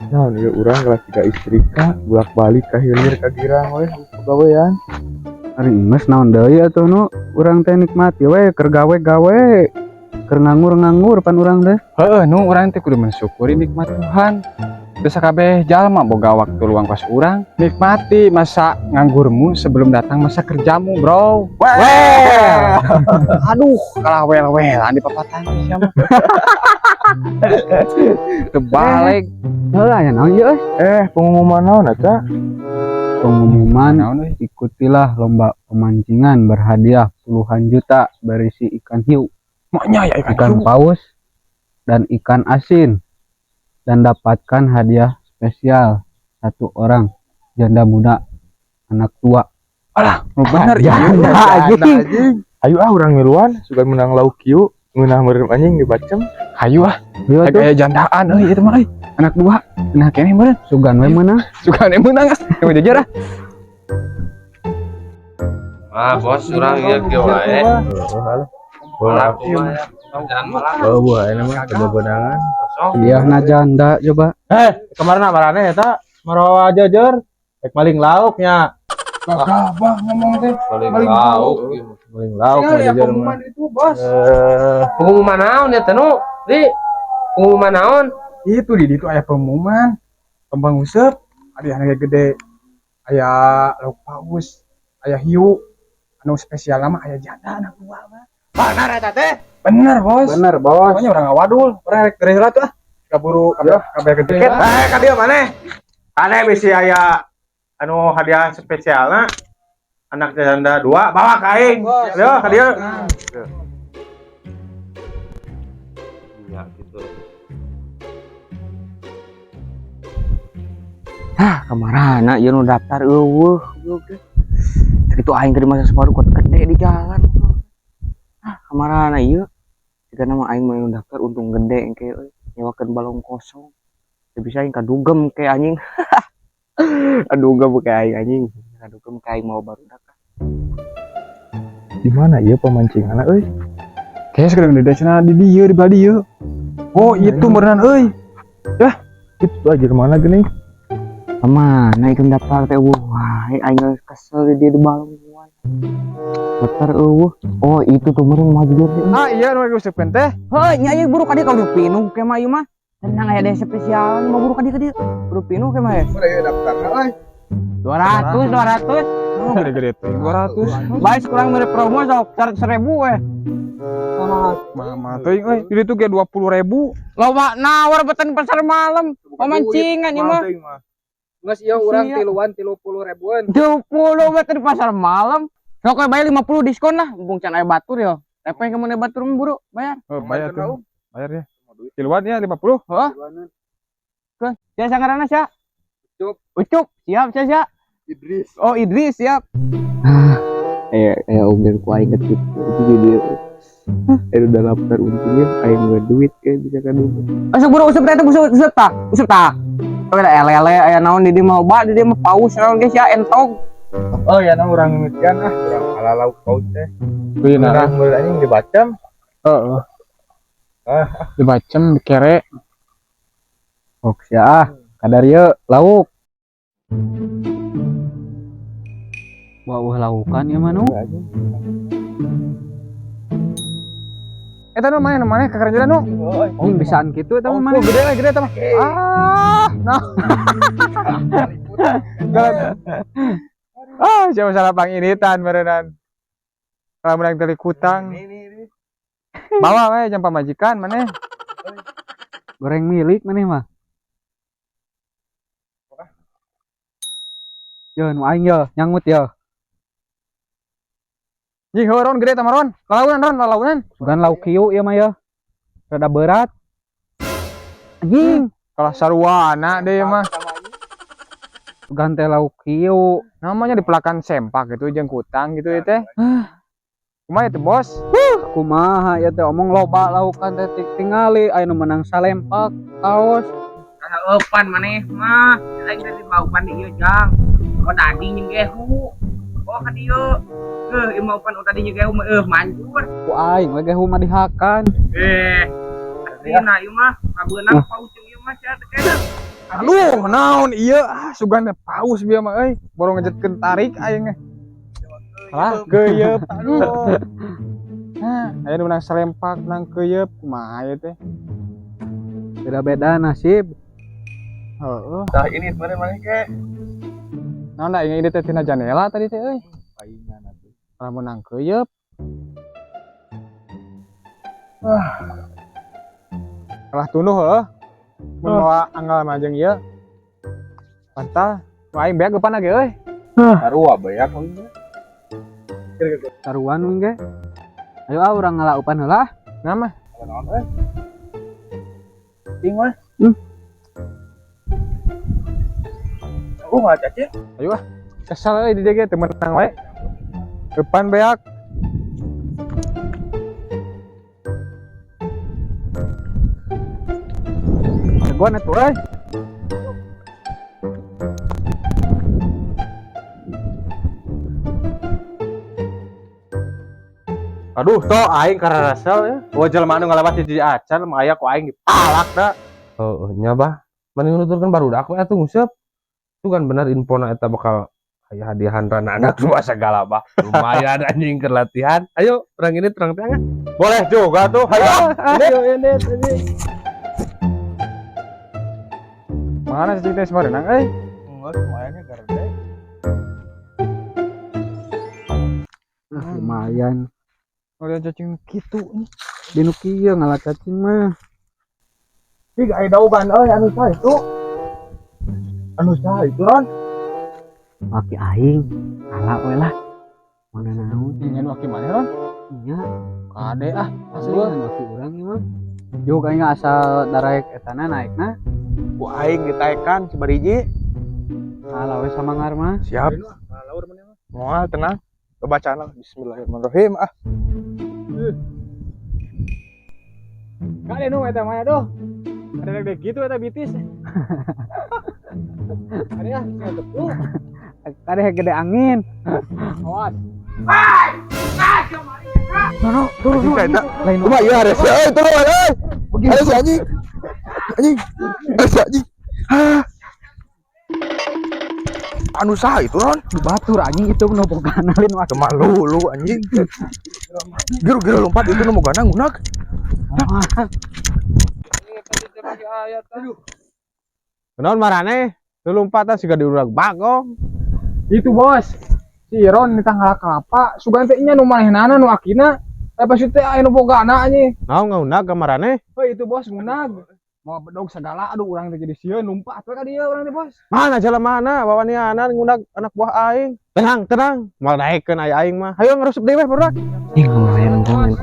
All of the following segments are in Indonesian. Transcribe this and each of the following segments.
Nah, ini urang kelas 3 istri kak, bolak-balik ka hilir ka girang we pegawaian. Ari mas naon deui atuh nu urang teh nikmati we keur gawe-gawe. Keur nganggur-nganggur pan urang teh. Heeh, nu urang teh kudu mensyukuri nikmat Tuhan. Teu sakabeh jalma boga waktu luang pas urang. Nikmati masa nganggurmu sebelum datang masa kerjamu, Bro. Weh. Aduh, kalah wel-welan di papatan siapa. Kebalik. Heula aya naon ieu Pengumuman naon eta? Pengumuman Naon euy? ikutilah lomba pemancingan berhadiah puluhan juta berisi ikan hiu, Maknya ya ikan paus, dan ikan asin. Dan dapatkan hadiah spesial 1 orang janda muda anak tua. Alah, bener ya. Anjing. Ayo urang miluan sugan menang lauk kieu, ngeunah meureun anjing dibacem. Hayu ah. Ieu tuh Kayak jandaan euy itu mah euy. Anak 2. Nah keneh meureun. sugan we meunang. Suka menang ah. Coba jujur ah. Bos urang ieu kieu wae. Malam kerjaan malam. Buah ini mah kebebenangan. Kosong. Iya na janda coba. Kemarin marane eta marawa jajar rek maling lauknya. Kagak ngomong teh. Paling lauk. Maling lauk mah jajar mah. Itu, Bos. Pengumuman naon ya tanu? Di pengumuman naon? Itu di ditu aya pengumuman. Kembang usep, aya harga gede. Aya lauk paus, aya hiu. Anu spesial nama aya janda anak 2 mah. Benar eta teh. Bener, Bos. Bener bos. Pokoknya orang ngawadul, orang rek gereula tuh ah. Kaburu kabeh gede. Ka dieu maneh. Aneh bisi aya anu hadiah spesialna. Anak janda 2 bawa ka aing. Yo ka dieu. Ya gitu. Kamarana ieu nu daftar eueuh itu aing ke masa separuh kota gede di jalan. Kamarana ieu jika nama aing mau daftar untung gede engke nyewakeun balong kosong teu bisa aing kadugem ke anjing. Kadugem ke aing anjing kadugem ke aing mau barudak. Di mana ieu pemancinganna euy? Kayaknya sekarang di desana di dieu di bali dieu. Oh, itu beneran euy. Itu aja mana geuning? Mana ieu daftar teh wah aing kesel di balong gua. Daftar eueuh. Oh, itu tuh meureun mah jujur teh. Ah, iya nu useupeun teh. Heuh, nya ieu buru ka dieu ka pinu ke mah ieu mah. Tenang aya deh spesial mau buru ka dieu buru pinu ke mah ya. Udah daftarna euy. 200. Oh, gede-gede teh 200. Baik kurang mere promo sok 100.000 we. Mama teuing euy, di ditu ge 20.000. Loba nawar beten pasar malam. Pemancingan ieu mah. Nges ieu urang tiluan 30.000-an. 20 beten pasar malam. Sok we bayar 50 diskon lah. Mumpung can aya batur yo. Tepeng ke mana batur buru bayar. Oh, bayar tuh. Bayar ya. Tiluan ya 50. Heeh. Ke, sia sangarana sia? Ucup. Siap sia. Idris. Oh, Idris siap. Unggal ku aing ketipu itu dia. Udah daftar untungnya aing gak duit kayak bisa kan dulu. Usap buru usap teh usap ta. Oke da lele aya naon di dieu mah loba di dieu mah paus naon geus ya entong. Oh ya nah urang mimitian urang ala lauk paus teh. Beuna. Urang meureun anjing dibacem. Heeh. Dibacem dikere. Sok sia kadar ieu lauk. Wah laukan ya manu. Eta nu mana ka kerja nu. Oh bisaan kitu eta mah Oh, mana. gede teh mah. Nah. Siapa salah panginitan meureunnan. Kalau menang tali kutang. Bawa we jam pamajikan maneh. Goreng milik maneh mah. Yo nu aing yo nyangut yo. Jing heuron gede tah maron. Lalaunan. Sugan lauk hiu ieu mah yo. Rada berat. Anjing, Kalah saruana deui mah. sugan teh lauk hiu. Namanya di pelakan sempak gitu jeung kutang gitu ya teh. Kumaha teh, Bos? Kumaha ya teh omong loba laukan teh tingali aya nu menang salempak kaos. Eupan maneh mah aing teh baupan di ieu jang. Oh tadi jeung gehu. Oh ka dieu. Ieu maupan tadi jeung gehu mah manjur. Ku aing we gehu mah dihakan. Dina ieu mah kabeunang paus jeung ieu mah sia teh keneh. Aduh, naon iya sugana paus bieu mah euy. Baru ngejetkeun tarik aing. Lah, geuyeub. Aduh. Nah, aya nu menang salempak, menang keuyeub, kumaha aya teh? Beda-beda nasib. Heeh. Tah ini kemarin mana ke? Naon da ini teh tina janela tadi teh euy. Paingan atuh. Kalau menang keuyeub. Kalah tunuh heuh. Mun bawa anggal mah jeung ieu. Pantal, nu aing beak geupan ge euy. Sarua bae ya kalau Taruhan we ge. Ayo urang ngalaupan heula. Nama? naon euy. Ting mah. Nggak cacing. Ayo ah. Kesal euy di dieu ge teu menang wae. Depan beak. Jagoan atuh euy. Aduh, toh aing karena rasal ya. Wah jelema anu ngalabat di acan mah aya ku aing dipalak da. Oh, nya bah. Mending nuturkeun barudak we atuh nguseup. Itu kan bener infona eta bakal aya hadiahan rana anak semua segala bah. Lumayan anjing keur latihan. Ayo, terang ini terang tangan. Boleh juga tuh. Hayo. Ayo ini anjing. Mana sih teh sebenarnya euy? Enggak semuanya gerde. Lumayan. Kalau cacing kitu nih. Dinu kieu ngalah cacing mah. Tiga aya daugan euy anu saha itu. Anu saha itu Ron? Maki aing. Kalah we lah. Mana naon? Ingin waki mana Ron? Nya. Kade ah. Asli maki urang ieu mah. Yo kayaknya asal daraek etana naikna. Ku aing ditaekan sabariji. Kalah we sama ngar mah. Siap. Moal tenang. Bacaan bismillahirrahmanirrahim ah. Kade nu eta mah doh. Ada deg gitu eta bitis. Ada ya, ngetepu. Kadeh gede angin. Awas. Anjing kaita. Lain Kumaha ieu hares euy turun euy. Hares anjing. Anjing. Hares anjing. Anu saha itu Ron? di batur anjing itu nu boganalin waktu. Malu lu anjing. Giru-giru lompat itu nu mogana ngunak. Kenaon marane? Teu lompatan siga diurang bagong. Itu bos, si Ron di tanggal kelapa, sugan teh nya nu manehnana nu akina, pas teh aya nu bogana anjing. Naon ngaunag ka marane? Heuh itu bos ngunag. Mau bedog segala aduh urang teh jadi sieun numpat we ka dieu urang teh bos. Mana jalemana wawaniana ngunag anak buah aing. Tenang. Moal naikkeun aya aing mah. Hayo ngarusep deui we barudak. Ih lumayan kan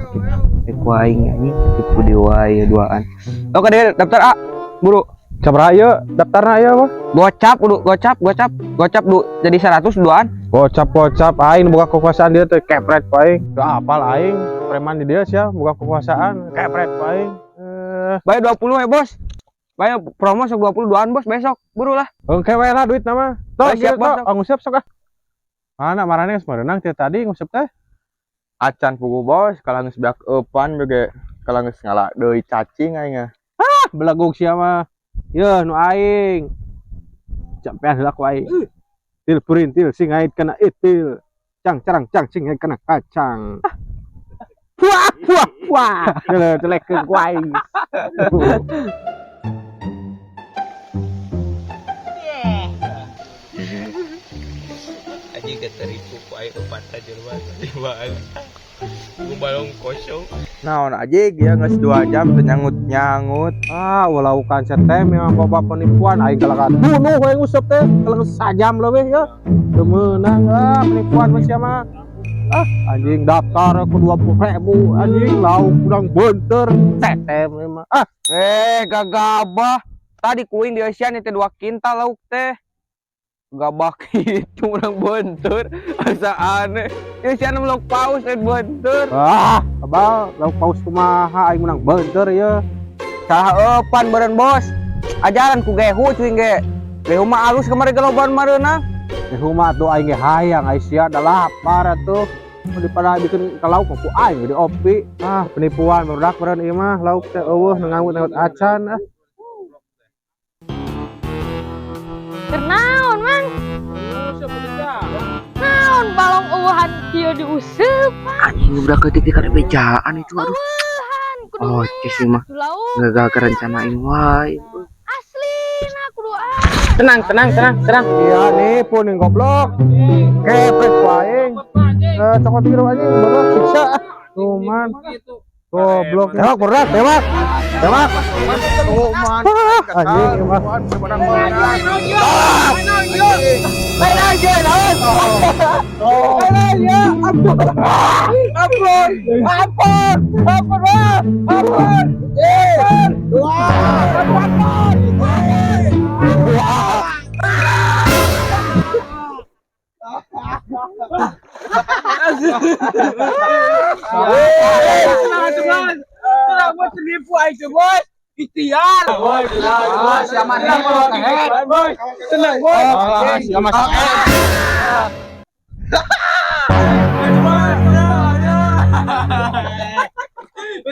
ku aing anjing tipu dewa ya duaan. Oh kade daftar A buru Sabaraha ieu daftarna aya mah? gocap du jadi 100 duaan. Gocap aing boga kekuasaan dia teh kepret ku aing. Teu apal aing preman di dieu sia boga kekuasaan kepret ku aing. Bae 20 bos. Bae promo sok 20 duaan bos besok. Buru lah. Engke we lah duit nama. Tos Siap, siap Bos. tos, nguseup sok ah. Mana marane geus merenang teh tadi nguseup teh. Acan pugu bos, kalau geus beak eupan juga kalau geus ngala deui cacing aing. Belagog sia mah. Yeuh nu aing. Campean heula ku aing. Til purintil sing ait kana itil. Cang sing ait kana kacang. Wah. Celek-celek ku aing. Anjing keteripu ku aing opat aja di mana. Balong kosong. Naon aja dia geus 2 jam teu nyangut. Walau kan teh memang bawa penipuan aing kalakan bunuh we nguseup teh kalau sajam leuwih ya. Teu meunang penipuan mah sia mah. Anjing daftar aku 20.000 anjing lauk kurang beunteur tetem mah. Gagabah. Tadi kuing di Asian teh 2 kintal lauk teh. Gabah kitu urang beunteur asa aneh. Di Asian lauk paus teh beunteur. Abal lauk paus kumaha aing menang beunteur ya. Salah eupan beureun bos. Ajaran ku gehu cuing ge. Gehu mah alus kemarin geloban mareuna. Rumah tuh aing ge hayang Aisyah da lapar atuh. Daripada bikin ka lauk ku aing di opi. Penipuan barudak meureun ieu mah lauk teh eueuh ngangut acan Kenaon man? Naon balong uwahan kieu diuseup. Anjing udah ketik kada bejaan itu. Aduh. Uwahan kudu. Oh, sih mah gagal kerencanain wae. Asli nah kudu Tenang. Iya nih pun yang goblok. Kepret wae. Cokot biru anjing goblok siksa. Tuh man. Goblok. Tewak berat, tewak. Tuh man. Anjing mah.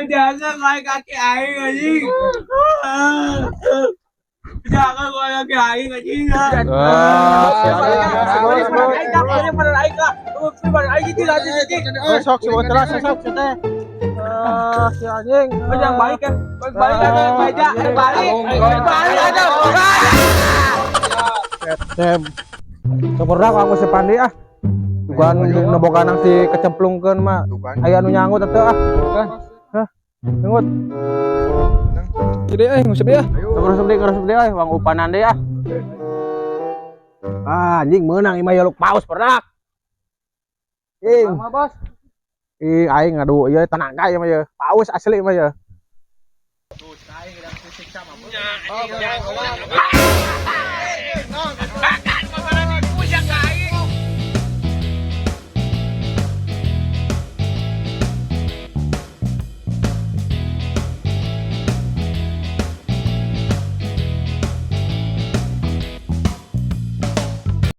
Jangan naik kaki aing anjing. Jangan gua kaki aing anjing. Sok sebentar sok teh. Si anjing. Jangan balik kan. Balik ada meja, balik ada. Syukurlah aku si Pandi ah. Bukan neboga nang si kecemplungkeun mah. Aya anu nyangut atuh ah. Hah. Nyangut. Jadi ngusep dia. Ngurusep deh Bang Upanan deh ah. Anjing menang imah yaluk paus perdak. Sama bos. Aing ngadu ieu tenaga ieu mah ieu. Paus asli mah ieu. Tuh, aing sedang siksa mah.